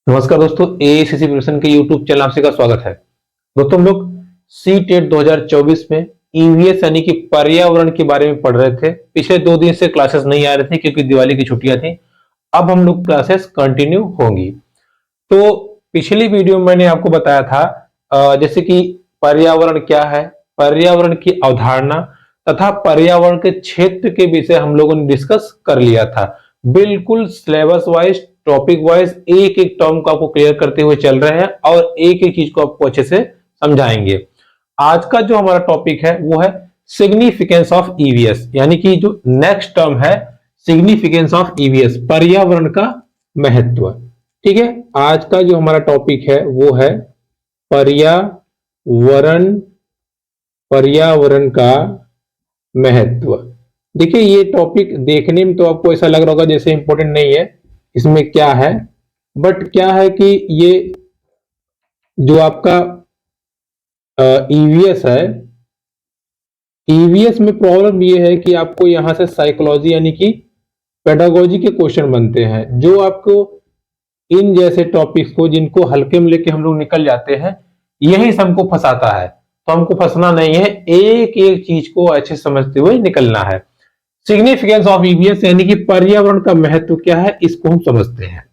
नमस्कार दोस्तों, AICC preparation के यूट्यूब चैनल आपसे का स्वागत है। दोस्तों हम लोग सी टेट 2024 में ईवीएस यानी कि पर्यावरण के बारे में पढ़ रहे थे। पिछले 2 दिन से क्लासेस नहीं आ रही थी क्योंकि दिवाली की छुट्टियां थी। अब हम लोग क्लासेस कंटिन्यू होंगी। तो पिछली वीडियो में मैंने आपको बताया था जैसे कि पर्यावरण क्या है, पर्यावरण की अवधारणा तथा पर्यावरण के क्षेत्र के विषय हम लोगों ने डिस्कस कर लिया था। बिल्कुल सिलेबस वाइज, टॉपिक वाइज एक एक टर्म को आपको क्लियर करते हुए चल रहे हैं और एक एक चीज को आपको अच्छे से समझाएंगे। आज का जो हमारा टॉपिक है वो है सिग्निफिकेंस ऑफ ईवीएस, यानी कि जो नेक्स्ट टर्म है सिग्निफिकेंस ऑफ ईवीएस, पर्यावरण का महत्व। ठीक है, आज का जो हमारा टॉपिक है वो है पर्यावरण, पर्यावरण का महत्व। देखिए ये टॉपिक देखने में तो आपको ऐसा लग रहा होगा जैसे इंपॉर्टेंट नहीं है, इसमें क्या है, बट क्या है कि ये जो आपका ईवीएस है, ईवीएस में प्रॉब्लम ये है कि आपको यहां से साइकोलॉजी यानी कि पेडागोजी के क्वेश्चन बनते हैं, जो आपको इन जैसे टॉपिक्स को जिनको हल्के में लेके हम लोग निकल जाते हैं, यही हमको फंसाता है। तो हमको फंसना नहीं है, एक एक चीज को अच्छे समझते हुए निकलना है। सिग्निफिकेंस ऑफ ईवीएस यानी कि पर्यावरण का महत्व क्या है, इसको हम समझते हैं।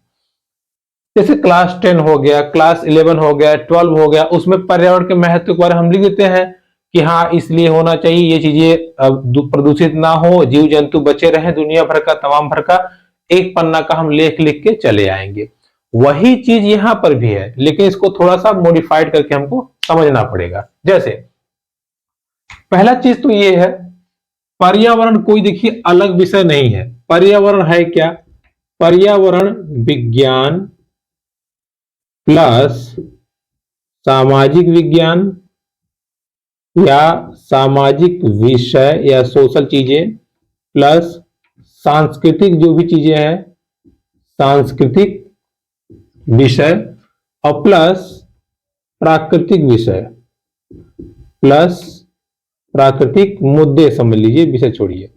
जैसे क्लास 10 हो गया, क्लास 11 हो गया, 12 हो गया, उसमें पर्यावरण के महत्व के बारे में हम लिख देते हैं कि हाँ इसलिए होना चाहिए, ये चीजें प्रदूषित ना हो, जीव जंतु बचे रहे, दुनिया भर का तमाम भर का एक पन्ना का हम लेख लिख के चले आएंगे। वही चीज यहां पर भी है, लेकिन इसको थोड़ा सा मॉडिफाइड करके हमको समझना पड़ेगा। जैसे पहला चीज तो ये है, पर्यावरण कोई देखिए अलग विषय नहीं है। पर्यावरण है क्या? पर्यावरण विज्ञान प्लस सामाजिक विज्ञान या सामाजिक विषय या सोशल चीजें प्लस सांस्कृतिक जो भी चीजें हैं, सांस्कृतिक विषय और प्लस प्राकृतिक विषय प्लस प्राकृतिक मुद्दे, समझ लीजिए, विषय छोड़िए।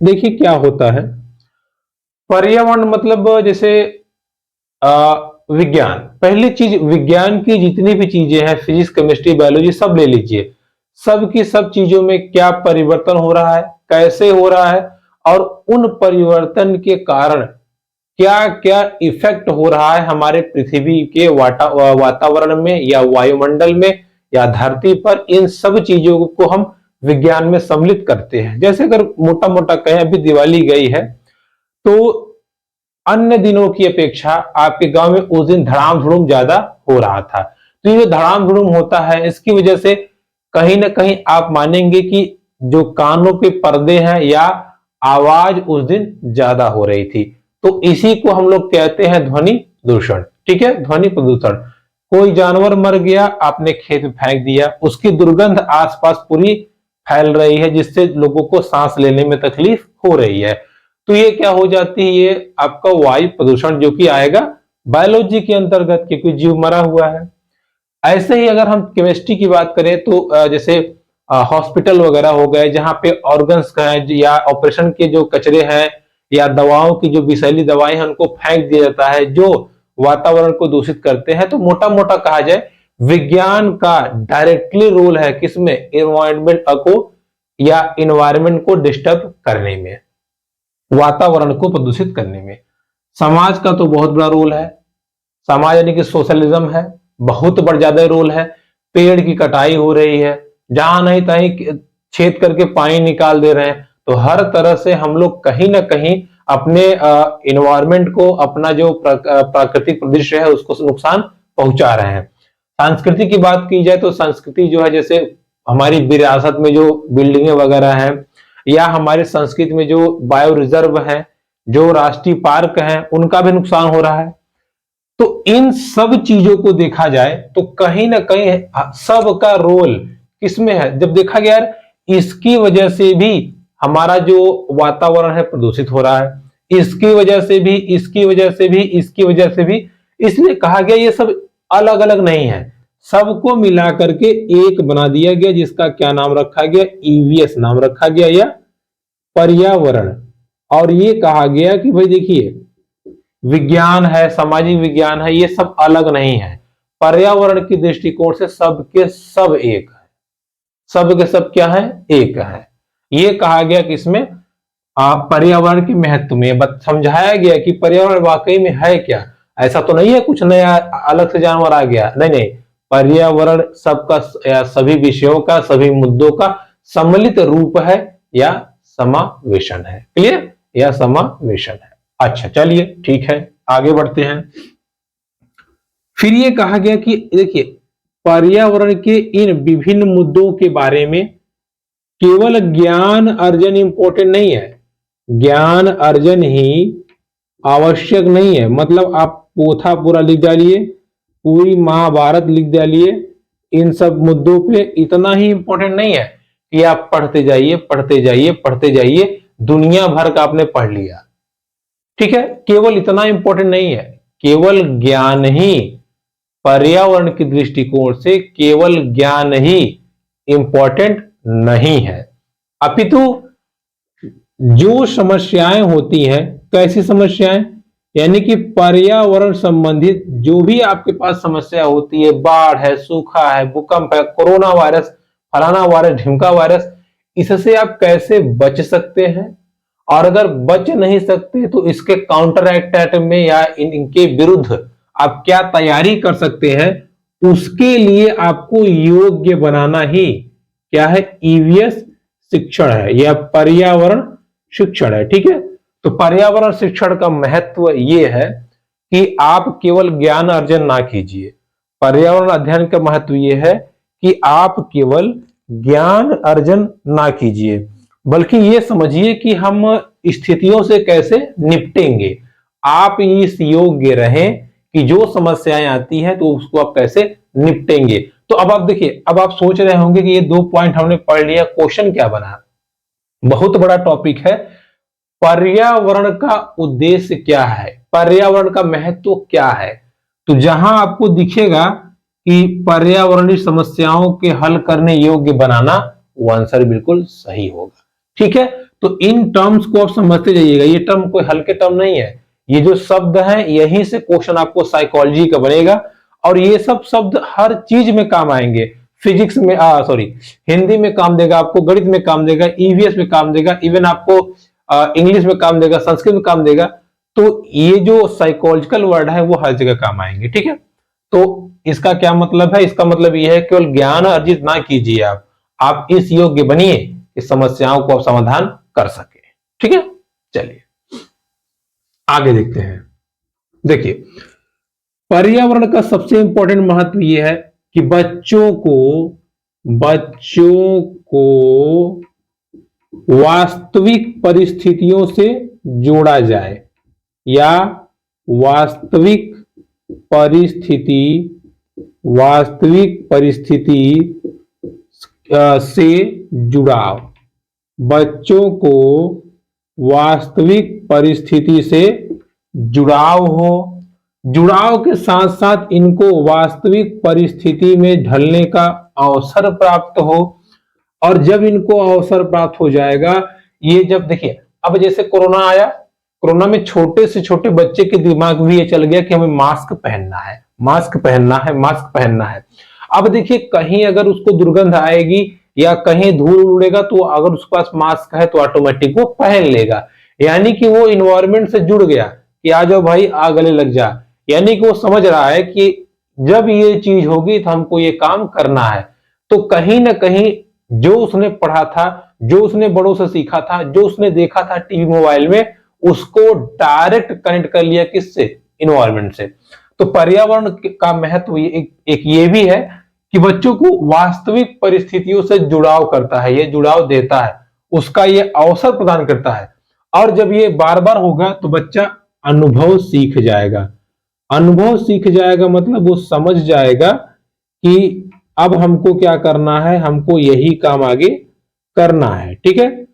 देखिए क्या होता है, पर्यावरण मतलब जैसे विज्ञान। पहली चीज, विज्ञान की जितनी भी चीजें हैं, फिजिक्स केमिस्ट्री बायोलॉजी सब ले लीजिए, सब की सब चीजों में क्या परिवर्तन हो रहा है, कैसे हो रहा है, और उन परिवर्तन के कारण क्या क्या इफेक्ट हो रहा है हमारे पृथ्वी के वातावरण में या वायुमंडल में या धरती पर, इन सब चीजों को हम विज्ञान में सम्मिलित करते हैं। जैसे अगर मोटा मोटा कहें, अभी दिवाली गई है तो अन्य दिनों की अपेक्षा आपके गांव में उस दिन धड़ाम धुड़ूम ज्यादा हो रहा था। तो ये जो धड़ाम धुड़ूम होता है, इसकी वजह से कहीं ना कहीं आप मानेंगे कि जो कानों पे पर्दे हैं या आवाज उस दिन ज्यादा हो रही थी। तो इसी को हम लोग कहते हैं ध्वनि दूषण। ठीक है, ध्वनि प्रदूषण। कोई जानवर मर गया, आपने खेत में फेंक दिया, उसकी दुर्गंध आसपास पूरी फैल रही है, जिससे लोगों को सांस लेने में तकलीफ हो रही है। तो ये क्या हो जाती है, ये आपका वायु प्रदूषण जो कि आएगा बायोलॉजी के अंतर्गत, क्योंकि जीव मरा हुआ है। ऐसे ही अगर हम केमिस्ट्री की बात करें तो जैसे हॉस्पिटल वगैरह हो गए, जहां पे ऑर्गन्स का है या ऑपरेशन के जो कचरे हैं या दवाओं की जो विषैली दवाएं हैं, उनको फेंक दिया जाता है, जो वातावरण को दूषित करते हैं। तो मोटा मोटा कहा जाए, विज्ञान का डायरेक्टली रोल है किसमें, एनवायरमेंट को या एनवायरमेंट को डिस्टर्ब करने में, वातावरण को प्रदूषित करने में। समाज का तो बहुत बड़ा रोल है, समाज यानी कि सोशलिज्म है, बहुत बड़ा ज्यादा रोल है। पेड़ की कटाई हो रही है, जहां नहीं तहीं छेद करके पानी निकाल दे रहे हैं। तो हर तरह से हम लोग कहीं ना कहीं अपने इन्वायरमेंट को, अपना जो प्राकृतिक परिदृश्य है, उसको नुकसान पहुंचा रहे हैं। संस्कृति की बात की जाए तो संस्कृति जो है, जैसे हमारी विरासत में जो बिल्डिंगें वगैरह हैं, या हमारे संस्कृति में जो बायो रिजर्व है, जो राष्ट्रीय पार्क हैं, उनका भी नुकसान हो रहा है। तो इन सब चीजों को देखा जाए तो कहीं ना कहीं सबका रोल किसमें है। जब देखा गया यार, इसकी वजह से भी हमारा जो वातावरण है प्रदूषित हो रहा है, इसकी वजह से भी, इसकी वजह से भी, इसकी वजह से भी, इसलिए कहा गया ये सब अलग अलग नहीं है, सबको मिला करके एक बना दिया गया, जिसका क्या नाम रखा गया, ईवीएस नाम रखा गया, या पर्यावरण। और ये कहा गया कि भाई देखिए, विज्ञान है, सामाजिक विज्ञान है, ये सब अलग नहीं है। पर्यावरण की दृष्टिकोण से सब के सब एक है, सब के सब क्या है, एक है। ये कहा गया कि इसमें पर्यावरण के महत्व में समझाया गया कि पर्यावरण वाकई में है क्या। ऐसा तो नहीं है कुछ नया अलग से जानवर आ गया, नहीं नहीं, पर्यावरण सबका, सभी विषयों का, सभी मुद्दों का सम्मिलित रूप है या समावेशन है। क्लियर, या समावेशन है। अच्छा चलिए ठीक है, आगे बढ़ते हैं। फिर ये कहा गया कि देखिए, पर्यावरण के इन विभिन्न मुद्दों के बारे में केवल ज्ञान अर्जन इंपॉर्टेंट नहीं है, ज्ञान अर्जन ही आवश्यक नहीं है। मतलब आप पोथा पूरा लिख डालिए, पूरी महाभारत लिख डालिए, इन सब मुद्दों पे इतना ही इंपॉर्टेंट नहीं है कि आप पढ़ते जाइए पढ़ते जाइए पढ़ते जाइए, दुनिया भर का आपने पढ़ लिया, ठीक है, केवल इतना इंपॉर्टेंट नहीं है। केवल ज्ञान ही, पर्यावरण की दृष्टिकोण से केवल ज्ञान ही इंपॉर्टेंट नहीं है, अपितु जो समस्याएं होती हैं, कैसी समस्याएं, यानी कि पर्यावरण संबंधित जो भी आपके पास समस्या होती है, बाढ़ है, सूखा है, भूकंप है, कोरोना वायरस, फलाना वायरस, ढिमका वायरस, इससे आप कैसे बच सकते हैं, और अगर बच नहीं सकते तो इसके काउंटर अटैक में या इनके विरुद्ध आप क्या तैयारी कर सकते हैं, उसके लिए आपको योग्य बनाना ही क्या है, ईवीएस शिक्षण है या पर्यावरण शिक्षण है। ठीक है, तो पर्यावरण शिक्षण का महत्व यह है कि आप केवल ज्ञान अर्जन ना कीजिए। पर्यावरण अध्ययन का महत्व यह है कि आप केवल ज्ञान अर्जन ना कीजिए, बल्कि ये समझिए कि हम स्थितियों से कैसे निपटेंगे। आप इस योग्य रहें कि जो समस्याएं आती हैं तो उसको आप कैसे निपटेंगे। तो अब आप देखिए, अब आप सोच रहे होंगे कि ये 2 पॉइंट हमने पढ़ लिया, क्वेश्चन क्या बना। बहुत बड़ा टॉपिक है, पर्यावरण का उद्देश्य क्या है, पर्यावरण का महत्व क्या है। तो जहां आपको दिखेगा कि पर्यावरणीय समस्याओं के हल करने योग्य बनाना, वो आंसर बिल्कुल सही होगा। ठीक है, तो इन टर्म्स को आप समझते जाइएगा, ये टर्म कोई हल्के टर्म नहीं है, ये जो शब्द हैं यहीं से क्वेश्चन आपको साइकोलॉजी का बनेगा, और ये सब शब्द हर चीज में काम आएंगे। फिजिक्स में हिंदी में काम देगा आपको, गणित में काम देगा, ईवीएस में काम देगा, इवन आपको इंग्लिश में काम देगा, संस्कृत में काम देगा। तो ये जो साइकोलॉजिकल वर्ड है वो हर जगह काम आएंगे। ठीक है, तो इसका क्या मतलब है, इसका मतलब यह है केवल ज्ञान अर्जित ना कीजिए, आप इस योग्य बनिए कि समस्याओं को आप समाधान कर सके। ठीक है, चलिए आगे देखते हैं। देखिए, पर्यावरण का सबसे इंपॉर्टेंट महत्व यह है कि बच्चों को वास्तविक परिस्थितियों से जोड़ा जाए, या वास्तविक परिस्थिति से जुड़ाव, बच्चों को वास्तविक परिस्थिति से जुड़ाव हो, जुड़ाव के साथ साथ इनको वास्तविक परिस्थिति में ढलने का अवसर प्राप्त हो। और जब इनको अवसर प्राप्त हो जाएगा, ये जब देखिए, अब जैसे कोरोना आया, कोरोना में छोटे से छोटे बच्चे के दिमाग में ये चल गया कि हमें मास्क पहनना है, मास्क पहनना है, मास्क पहनना है। अब देखिए, कहीं अगर उसको दुर्गंध आएगी या कहीं धूल उड़ेगा, तो अगर उसके पास मास्क है तो ऑटोमेटिक वो पहन लेगा। यानी कि वो इन्वायरमेंट से जुड़ गया कि आ जाओ भाई, आ गले लग जा। यानी कि वो समझ रहा है कि जब ये चीज होगी तो हमको ये काम करना है। तो कहीं ना कहीं जो उसने पढ़ा था, जो उसने बड़ों से सीखा था, जो उसने देखा था टीवी मोबाइल में, उसको डायरेक्ट कनेक्ट कर लिया किससे, इन्वायरमेंट से। तो पर्यावरण का महत्व एक ये भी है कि बच्चों को वास्तविक परिस्थितियों से जुड़ाव करता है, ये जुड़ाव देता है, उसका ये अवसर प्रदान करता है। और जब ये बार बार होगा तो बच्चा अनुभव सीख जाएगा। अनुभव सीख जाएगा मतलब वो समझ जाएगा कि अब हमको क्या करना है, हमको यही काम आगे करना है। ठीक है,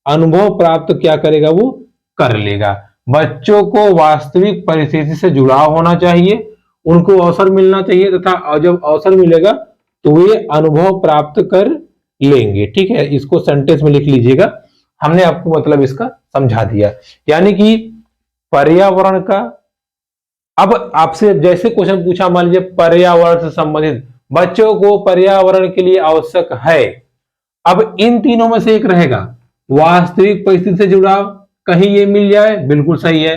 अनुभव प्राप्त क्या करेगा, वो कर लेगा। बच्चों को वास्तविक परिस्थिति से जुड़ाव होना चाहिए, उनको अवसर मिलना चाहिए, तथा जब अवसर मिलेगा तो वे अनुभव प्राप्त कर लेंगे। ठीक है, इसको सेंटेंस में लिख लीजिएगा, हमने आपको मतलब इसका समझा दिया। यानी कि पर्यावरण का अब आपसे जैसे क्वेश्चन पूछा, मान लीजिए पर्यावरण से संबंधित, बच्चों को पर्यावरण के लिए आवश्यक है, अब इन तीनों में से एक रहेगा। वास्तविक परिस्थिति से जुड़ाव, कहीं ये मिल जाए बिल्कुल सही है।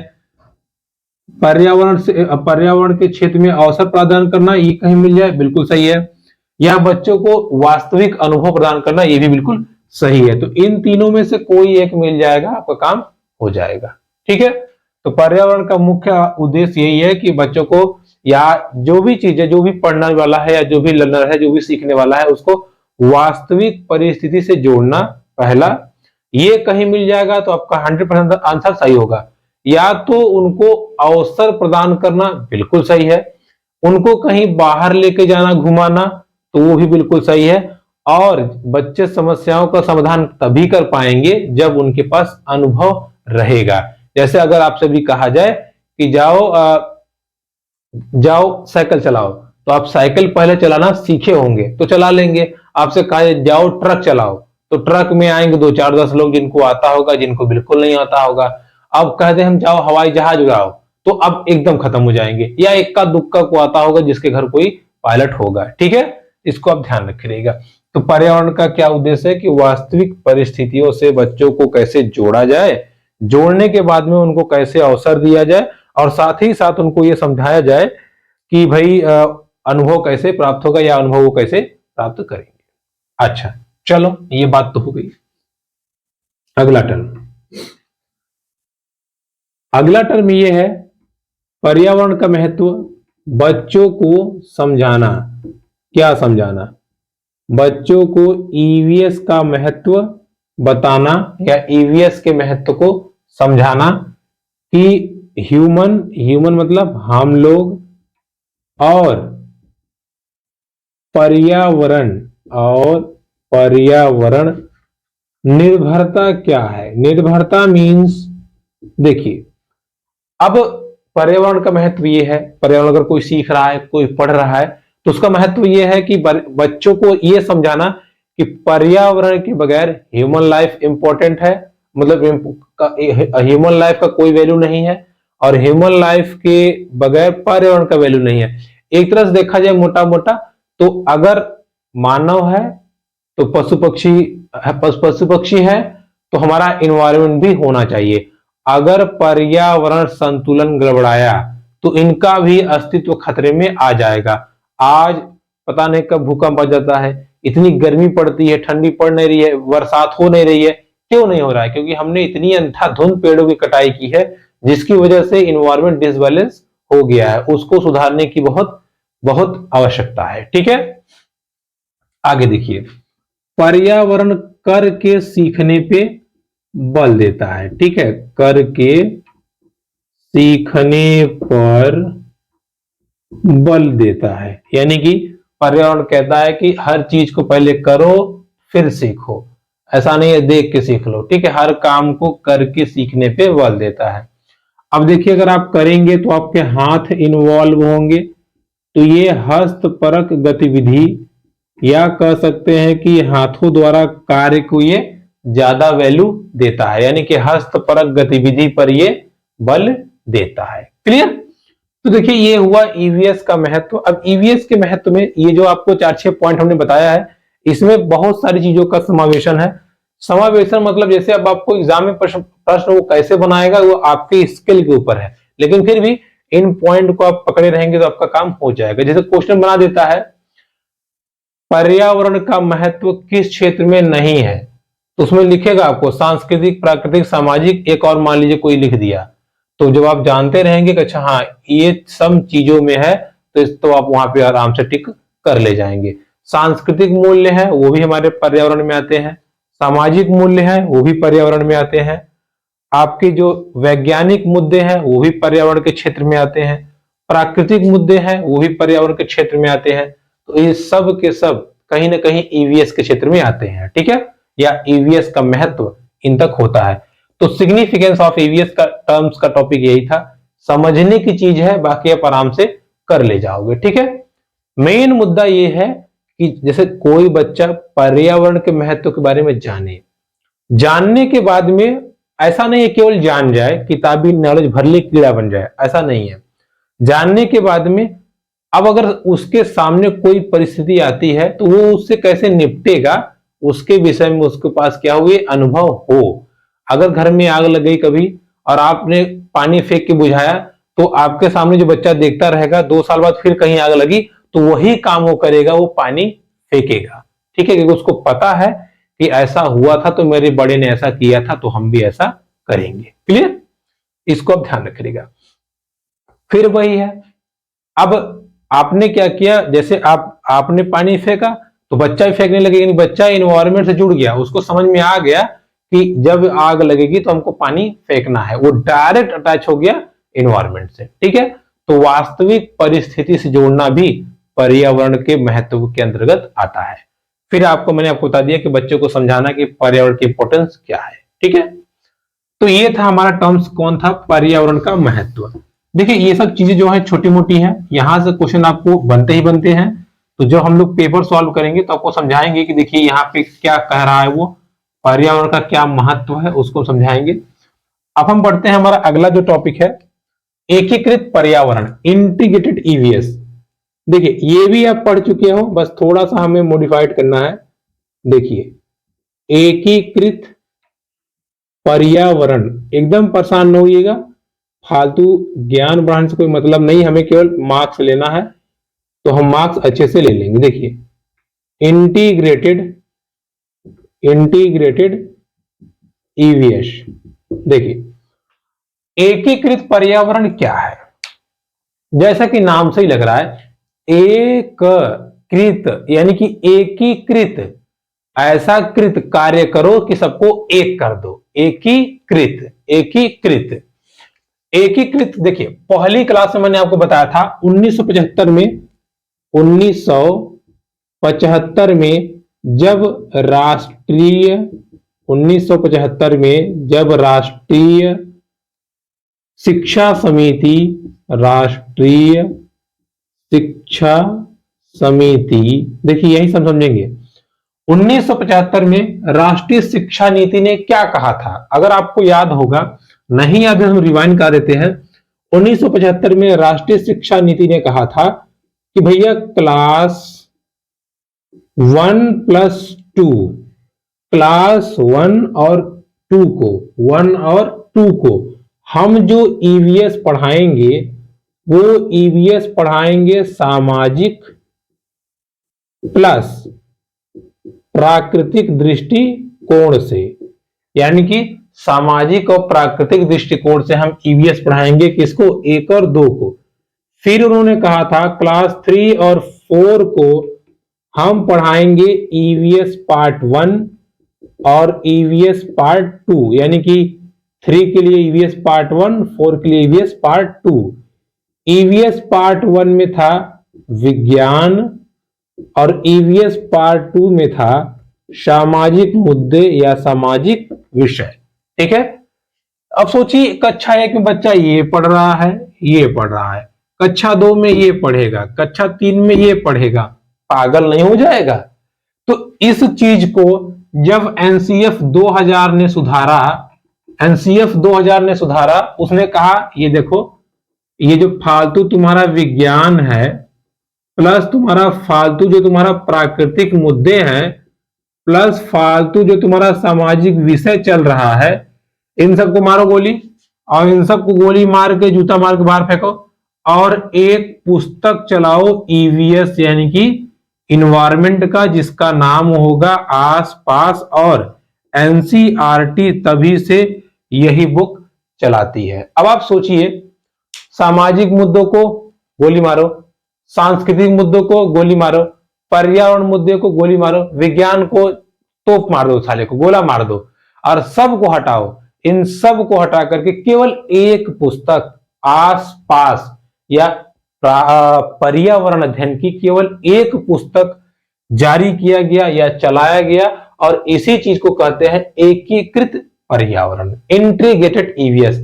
पर्यावरण के क्षेत्र में अवसर प्रदान करना, ये कहीं मिल जाए बिल्कुल सही है। या बच्चों को वास्तविक अनुभव प्रदान करना, ये भी बिल्कुल सही है। तो इन तीनों में से कोई एक मिल जाएगा, आपका काम हो जाएगा। ठीक है, तो पर्यावरण का मुख्य उद्देश्य यही है कि बच्चों को या जो भी चीज है, जो भी पढ़ने वाला है या जो भी लर्नर है, जो भी सीखने वाला है, उसको वास्तविक परिस्थिति से जोड़ना पहला। ये कहीं मिल जाएगा तो आपका 100% आंसर सही होगा। या तो उनको अवसर प्रदान करना, बिल्कुल सही है। उनको कहीं बाहर लेके जाना, घुमाना, तो वो भी बिल्कुल सही है। और बच्चे समस्याओं का समाधान तभी कर पाएंगे जब उनके पास अनुभव रहेगा। जैसे अगर आपसे भी कहा जाए कि जाओ साइकिल चलाओ, तो आप साइकिल पहले चलाना सीखे होंगे तो चला लेंगे। आपसे कहा जाए जाओ ट्रक चलाओ, तो ट्रक में आएंगे 2 4 10 लोग, जिनको आता होगा, जिनको बिल्कुल नहीं आता होगा। अब कहते हैं हम जाओ हवाई जहाज उड़ाओ, तो अब एकदम खत्म हो जाएंगे। या इक्का दुक्का को आता होगा जिसके घर कोई पायलट होगा। ठीक है, इसको आप ध्यान रखिएगा। तो पर्यावरण का क्या उद्देश्य है कि वास्तविक परिस्थितियों से बच्चों को कैसे जोड़ा जाए, जोड़ने के बाद में उनको कैसे अवसर दिया जाए, और साथ ही साथ उनको ये समझाया जाए कि भाई अनुभव कैसे प्राप्त होगा या अनुभव वो कैसे प्राप्त करेंगे। अच्छा चलो, ये बात तो हो गई। अगला टर्म, अगला टर्म ये है पर्यावरण का महत्व, बच्चों को समझाना। क्या समझाना? बच्चों को ईवीएस का महत्व बताना या ईवीएस के महत्व को समझाना कि ह्यूमन मतलब हम लोग, और पर्यावरण निर्भरता क्या है। निर्भरता मीन्स, देखिए अब पर्यावरण का महत्व ये है, पर्यावरण अगर कोई सीख रहा है, कोई पढ़ रहा है, तो उसका महत्व ये है कि बच्चों को ये समझाना कि पर्यावरण के बगैर ह्यूमन लाइफ इंपॉर्टेंट है, मतलब ह्यूमन लाइफ का कोई वैल्यू नहीं है, और ह्यूमन लाइफ के बगैर पर्यावरण का वैल्यू नहीं है। एक तरह से देखा जाए मोटा मोटा, तो अगर मानव है तो पशु पक्षी है, तो हमारा इन्वायरमेंट भी होना चाहिए। अगर पर्यावरण संतुलन गड़बड़ाया तो इनका भी अस्तित्व खतरे में आ जाएगा। आज पता नहीं कब भूकंप आ जाता है, इतनी गर्मी पड़ती है, ठंडी पड़ नहीं रही है, बरसात हो नहीं रही है। क्यों नहीं हो रहा है? क्योंकि हमने इतनी अंधाधुंध पेड़ों की कटाई की है, जिसकी वजह से इन्वायरमेंट डिसबैलेंस हो गया है। उसको सुधारने की बहुत बहुत आवश्यकता है। ठीक है, आगे देखिए, पर्यावरण कर के सीखने पे बल देता है। ठीक है, कर के सीखने पर बल देता है, यानी कि पर्यावरण कहता है कि हर चीज को पहले करो फिर सीखो, ऐसा नहीं है देख के सीख लो। ठीक है, हर काम को करके सीखने पे बल देता है। अब देखिए, अगर आप करेंगे तो आपके हाथ इन्वॉल्व होंगे, तो ये हस्तपरक गतिविधि, या कह सकते हैं कि हाथों द्वारा कार्य को ये ज्यादा वैल्यू देता है, यानी कि हस्तपरक गतिविधि पर ये बल देता है। क्लियर? तो देखिए, ये हुआ ईवीएस का महत्व। अब ईवीएस के महत्व में ये जो आपको 4-6 पॉइंट हमने बताया है, इसमें बहुत सारी चीजों का समावेशन है। समावेशन मतलब जैसे अब आपको एग्जाम में प्रश्न वो कैसे बनाएगा, वो आपके स्किल के ऊपर है, लेकिन फिर भी इन पॉइंट को आप पकड़े रहेंगे तो आपका काम हो जाएगा। जैसे क्वेश्चन बना देता है, पर्यावरण का महत्व किस क्षेत्र में नहीं है, तो उसमें लिखेगा आपको सांस्कृतिक, प्राकृतिक, सामाजिक, एक और मान लीजिए कोई लिख दिया। तो जब आप जानते रहेंगे कि अच्छा हाँ ये सब चीजों में है, तो आप वहां पे आराम से टिक कर ले जाएंगे। सांस्कृतिक मूल्य है, वो भी हमारे पर्यावरण में आते हैं। सामाजिक मूल्य है, वो भी पर्यावरण में आते हैं। आपके जो वैज्ञानिक मुद्दे हैं, वो भी पर्यावरण के क्षेत्र में आते हैं। प्राकृतिक मुद्दे हैं, वो भी पर्यावरण के क्षेत्र में आते हैं। तो ये सब के सब कहीं ना कहीं ईवीएस के क्षेत्र में आते हैं। ठीक है, या ईवीएस का महत्व इन तक होता है। तो सिग्निफिकेंस ऑफ ईवीएस का टर्म्स का टॉपिक यही था। समझने की चीज है, बाकी आप आराम से कर ले जाओगे। ठीक है, मेन मुद्दा ये है कि जैसे कोई बच्चा पर्यावरण के महत्व के बारे में जानने के बाद में ऐसा नहीं है केवल जान जाए, किताबी नॉलेज भर ले कीड़ा बन जाए, ऐसा नहीं है। जानने के बाद में अब अगर उसके सामने कोई परिस्थिति आती है तो वो उससे कैसे निपटेगा, उसके विषय में उसके पास क्या हुए अनुभव हो। अगर घर में आग लग गई कभी और आपने पानी फेंक के बुझाया तो आपके सामने जो बच्चा देखता रहेगा 2 साल बाद फिर कहीं आग लगी तो वही काम वो करेगा, वो पानी फेंकेगा। ठीक है, क्योंकि उसको पता है कि ऐसा हुआ था तो मेरे बड़े ने ऐसा किया था तो हम भी ऐसा करेंगे। क्लियर, इसको आप ध्यान रखिएगा। फिर वही है, अब आपने क्या किया, जैसे आपने पानी फेंका तो बच्चा भी फेंकने लगेगा, यानी बच्चा इन्वायरमेंट से जुड़ गया, उसको समझ में आ गया कि जब आग लगेगी तो हमको पानी फेंकना है, वो डायरेक्ट अटैच हो गया इन्वायरमेंट से। ठीक है, तो वास्तविक परिस्थिति से जोड़ना भी पर्यावरण के महत्व के अंतर्गत आता है। फिर मैंने आपको बता दिया कि बच्चों को समझाना कि पर्यावरण की इंपॉर्टेंस क्या है। ठीक है, तो ये था हमारा टर्म्स, कौन था, पर्यावरण का महत्व। देखिए ये सब चीजें जो है छोटी मोटी हैं, यहां से क्वेश्चन आपको बनते ही बनते हैं। तो जब हम लोग पेपर सॉल्व करेंगे तो आपको समझाएंगे कि देखिए यहाँ पे क्या कह रहा है, वो पर्यावरण का क्या महत्व है उसको समझाएंगे। अब हम बढ़ते हैं, हमारा अगला जो टॉपिक है एकीकृत पर्यावरण, इंटीग्रेटेड ईवीएस। देखिए ये भी आप पढ़ चुके हो, बस थोड़ा सा हमें मॉडिफाइड करना है। देखिए एकीकृत पर्यावरण, एकदम परेशान न होइएगा, फालतू ज्ञान बढ़ाने से कोई मतलब नहीं, हमें केवल मार्क्स लेना है तो हम मार्क्स अच्छे से ले लेंगे। देखिए इंटीग्रेटेड ईवीएस, देखिए एकीकृत पर्यावरण क्या है, जैसा कि नाम से ही लग रहा है एककृत, यानी कि एकीकृत, ऐसा कृत कार्य करो कि सबको एक कर दो, एकीकृत एकीकृत एकीकृत। देखिए पहली क्लास में मैंने आपको बताया था 1975 में जब राष्ट्रीय 1975 में जब राष्ट्रीय शिक्षा समिति, राष्ट्रीय शिक्षा समिति, देखिए यही सब समझेंगे। 1975 में राष्ट्रीय शिक्षा नीति ने क्या कहा था, अगर आपको याद होगा, नहीं याद है हम रिवाइंड कर देते हैं। 1975 में राष्ट्रीय शिक्षा नीति ने कहा था कि भैया क्लास 1+2, क्लास 1 और 2 को हम जो ईवीएस पढ़ाएंगे वो ईवीएस पढ़ाएंगे सामाजिक प्लस प्राकृतिक दृष्टिकोण से, यानी कि सामाजिक और प्राकृतिक दृष्टिकोण से हम ईवीएस पढ़ाएंगे, किसको, 1 और 2 को। फिर उन्होंने कहा था क्लास 3 और 4 को हम पढ़ाएंगे ईवीएस पार्ट 1 और ईवीएस पार्ट 2, यानी कि 3 के लिए ईवीएस पार्ट 1, 4 के लिए ईवीएस पार्ट 2। ईवीएस पार्ट 1 में था विज्ञान और ईवीएस पार्ट 2 में था सामाजिक मुद्दे या सामाजिक विषय। ठीक है, अब सोचिए कक्षा 1 में बच्चा ये पढ़ रहा है, ये पढ़ रहा है, कक्षा 2 में ये पढ़ेगा, कक्षा 3 में ये पढ़ेगा, पागल नहीं हो जाएगा। तो इस चीज को जब एनसीएफ 2000 ने सुधारा, उसने कहा ये देखो, ये जो फालतू तुम्हारा विज्ञान है प्लस तुम्हारा फालतू जो तुम्हारा प्राकृतिक मुद्दे हैं प्लस फालतू जो तुम्हारा सामाजिक विषय चल रहा है, इन सबको मारो गोली, और इन सबको गोली मार के जूता मार के बाहर फेंको, और एक पुस्तक चलाओ ईवीएस यानी कि इन्वायरमेंट का, जिसका नाम होगा आसपास, और एनसीईआरटी तभी से यही बुक चलाती है। अब आप सोचिए, सामाजिक मुद्दों को गोली मारो, सांस्कृतिक मुद्दों को गोली मारो, पर्यावरण मुद्दे को गोली मारो, विज्ञान को तोप मार दो, साले को गोला मार दो, और सबको हटाओ। इन सब को हटा करके केवल एक पुस्तक आसपास या पर्यावरण अध्ययन की केवल एक पुस्तक जारी किया गया या चलाया गया, और इसी चीज को कहते हैं एकीकृत पर्यावरण, इंटीग्रेटेड ईवीएस।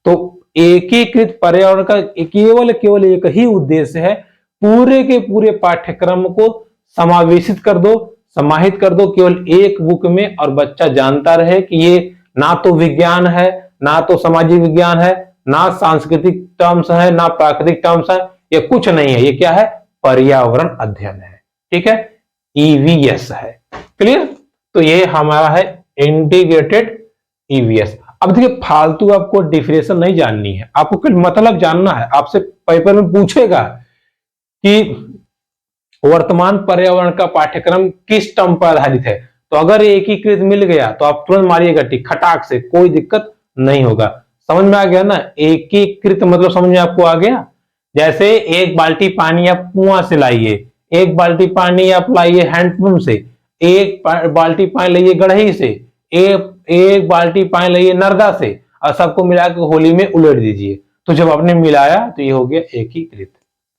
तो एकीकृत पर्यावरण का केवल एक ही उद्देश्य है, पूरे के पूरे पाठ्यक्रम को समावेशित कर दो, समाहित कर दो केवल एक बुक में, और बच्चा जानता रहे कि ये ना तो विज्ञान है, ना तो सामाजिक विज्ञान है, ना सांस्कृतिक टर्म्स है, ना प्राकृतिक टर्म्स है, ये कुछ नहीं है, ये क्या है, पर्यावरण अध्ययन है। ठीक है, ईवीएस है। क्लियर? तो ये हमारा है इंटीग्रेटेड ईवीएस। अब देखिए, फालतू आपको डिफिनेशन नहीं जाननी है, आपको कुछ मतलब जानना है। आपसे पेपर में पूछेगा कि वर्तमान पर्यावरण का पाठ्यक्रम किस टर्म पर आधारित है, तो अगर एकीकृत मिल गया तो आप तुरंत मारिएगा टिक, खटाक से, कोई दिक्कत नहीं होगा। समझ में आ गया ना? एकीकृत मतलब समझ में आपको आ गया? जैसे एक बाल्टी पानी आप कुआं से लाइए, एक बाल्टी पानी आप लाइए हैंडपंप से, एक बाल्टी पानी लाइए गढ़ही से, एक बाल्टी पानी लाइए नर्दा से, और सबको मिलाकर होली में उलट दीजिए। तो जब आपने मिलाया तो ये हो गया एकीकृत।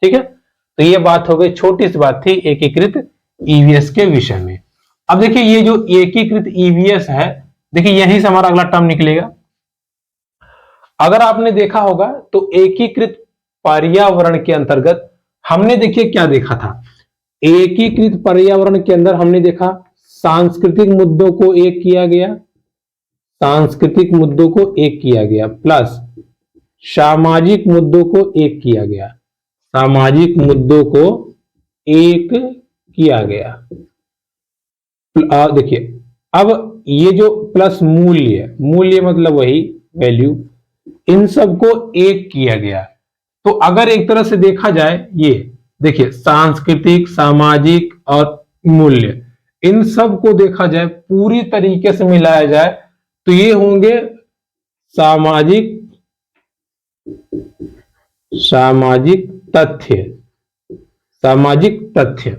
ठीक है, तो ये बात हो गई, छोटी सी बात थी एकीकृत ईवीएस के विषय में। अब देखिए, ये जो एकीकृत ईवीएस है, देखिए यहीं से हमारा अगला टर्म निकलेगा। अगर आपने देखा होगा तो एकीकृत पर्यावरण के अंतर्गत हमने देखिए क्या देखा था। एकीकृत पर्यावरण के अंदर हमने देखा सांस्कृतिक मुद्दों को एक किया गया, सांस्कृतिक मुद्दों को एक किया गया, प्लस सामाजिक मुद्दों को एक किया गया, सामाजिक मुद्दों को एक किया गया। देखिए, अब ये जो प्लस मूल्य, मूल्य मतलब वही वैल्यू, इन सबको एक किया गया। तो अगर एक तरह से देखा जाए, ये देखिए सांस्कृतिक, सामाजिक और मूल्य, इन सब को देखा जाए, पूरी तरीके से मिलाया जाए तो ये होंगे सामाजिक तथ्य, सामाजिक तथ्य,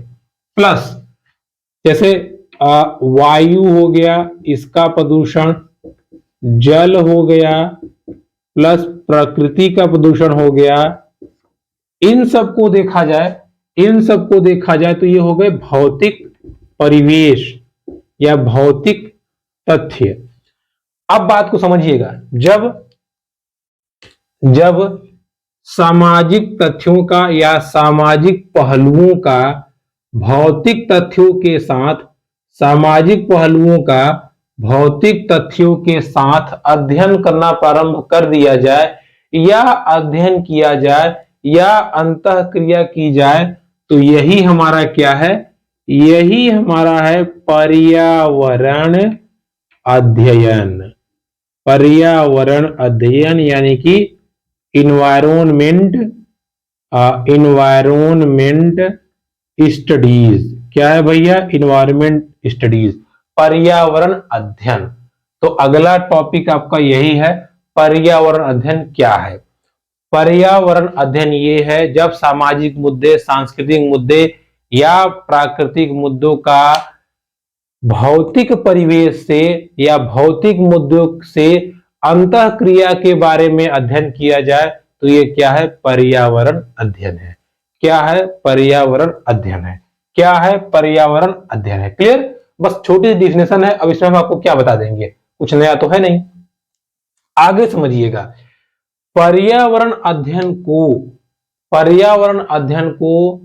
प्लस जैसे वायु हो गया, इसका प्रदूषण, जल हो गया, प्लस प्रकृति का प्रदूषण हो गया। इन सबको देखा जाए, इन सबको देखा जाए तो ये हो गए भौतिक परिवेश या भौतिक तथ्य। अब बात को समझिएगा, जब सामाजिक तथ्यों का या सामाजिक पहलुओं का भौतिक तथ्यों के साथ, सामाजिक पहलुओं का भौतिक तथ्यों के साथ अध्ययन करना प्रारंभ कर दिया जाए, या अध्ययन किया जाए, या अंतःक्रिया की जाए, तो यही हमारा क्या है, यही हमारा है पर्यावरण अध्ययन। पर्यावरण अध्ययन यानी कि इन्वायरमेंट स्टडीज। क्या है भैया? इन्वायरमेंट स्टडीज, पर्यावरण अध्ययन। तो अगला टॉपिक आपका यही है, पर्यावरण अध्ययन क्या है। पर्यावरण अध्ययन ये है जब सामाजिक मुद्दे, सांस्कृतिक मुद्दे या प्राकृतिक मुद्दों का भौतिक परिवेश से या भौतिक मुद्दों से अंतःक्रिया के बारे में अध्ययन किया जाए, तो ये क्या है, पर्यावरण अध्ययन है। क्या है? पर्यावरण अध्ययन है। क्या है? पर्यावरण अध्ययन है। क्लियर? बस छोटी सी डिफिनेशन है, अब इसमें हम आपको क्या बता देंगे, कुछ नया तो है नहीं। आगे समझिएगा, पर्यावरण अध्ययन को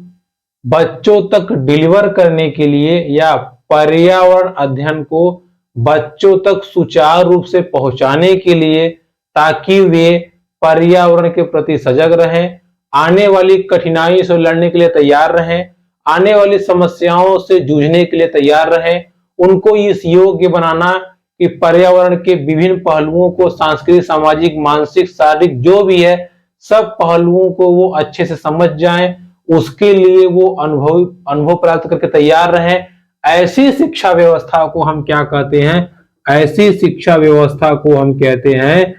बच्चों तक डिलीवर करने के लिए या पर्यावरण अध्ययन को बच्चों तक सुचारू रूप से पहुंचाने के लिए, ताकि वे पर्यावरण के प्रति सजग रहें, आने वाली कठिनाई से लड़ने के लिए तैयार रहें, आने वाली समस्याओं से जूझने के लिए तैयार रहें, उनको इस योग्य बनाना कि पर्यावरण के विभिन्न पहलुओं को, सांस्कृतिक, सामाजिक, मानसिक, शारीरिक जो भी है, सब पहलुओं को वो अच्छे से समझ जाएं, उसके लिए वो अनुभव प्राप्त करके तैयार रहें। ऐसी शिक्षा व्यवस्था को हम क्या कहते हैं? ऐसी शिक्षा व्यवस्था को हम कहते हैं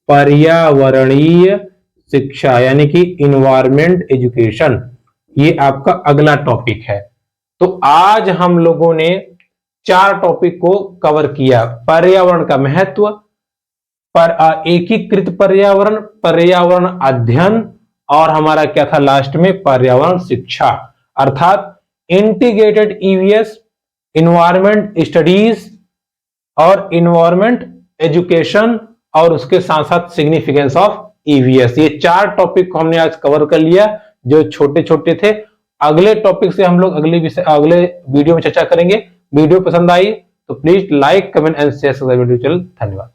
पर्यावरणीय शिक्षा, यानी कि इन्वायरमेंट एजुकेशन। ये आपका अगला टॉपिक है। तो आज हम लोगों ने 4 टॉपिक को कवर किया। पर्यावरण का महत्व, एकीकृत पर्यावरण, पर्यावरण अध्ययन, और हमारा क्या था लास्ट में, पर्यावरण शिक्षा, अर्थात इंटीग्रेटेड ईवीएस, इन्वायरमेंट स्टडीज और इन्वायरमेंट एजुकेशन, और उसके साथ साथ सिग्निफिकेंस ऑफ ईवीएस। ये 4 टॉपिक को हमने आज कवर कर लिया जो छोटे छोटे थे। अगले टॉपिक से हम लोग अगले वीडियो में चर्चा करेंगे। वीडियो पसंद आई तो please like, comment and share. धन्यवाद।